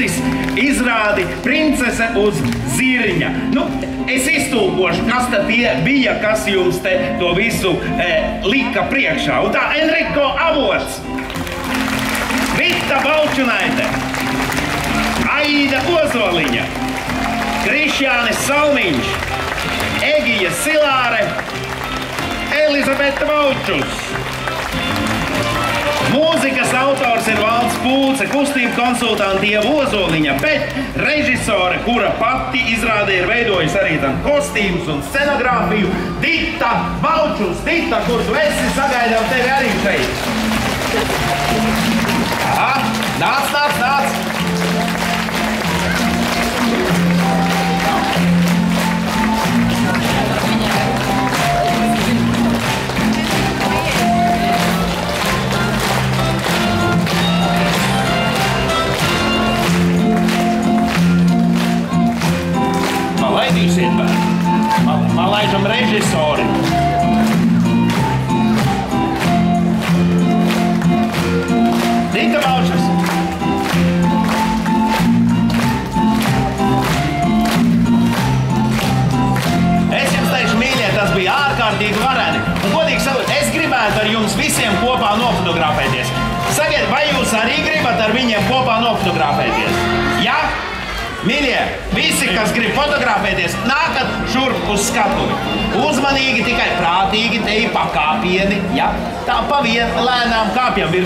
Mūzis izrādi Princese uz zirņa. Nu, es iztulkošu, kas tad tie bija, kas jums te to visu lika priekšā. Un tā Enriko Avots, Vita Balčunaite, Aida Ozoliņa, Krišjānis Salmiņš, Egija Silāre, Elizabete Vaučus. Mūzikas autors ir Valds Pulce, kustību konsultanti Ieva Ozoliņa, bet režisore, kura pati izrādē ir veidojusi arī tam kostīmus un scenogrāfiju, Dita Vaučus. Dita, kur tu esi, sagaidām tevi arī šeit. Aha, nāc. Laidīsiet bērni. Malaižam režisori. Dita Vaučus. Es jums teikšu, mīļie, tas bija ārkārtīgi vareni. Un godīgi sakot, es gribētu ar jums visiem kopā nofotografēties. Sakiet, vai jūs arī gribat ar viņiem kopā nofotografēties? Ja? Mīļie, visi, kas grib fotografēties, nākat šurp uz skatuvi. Uzmanīgi, tikai prātīgi, te ir pakāpieni, ja? Tā pa vienu lēnām kāpjam virs.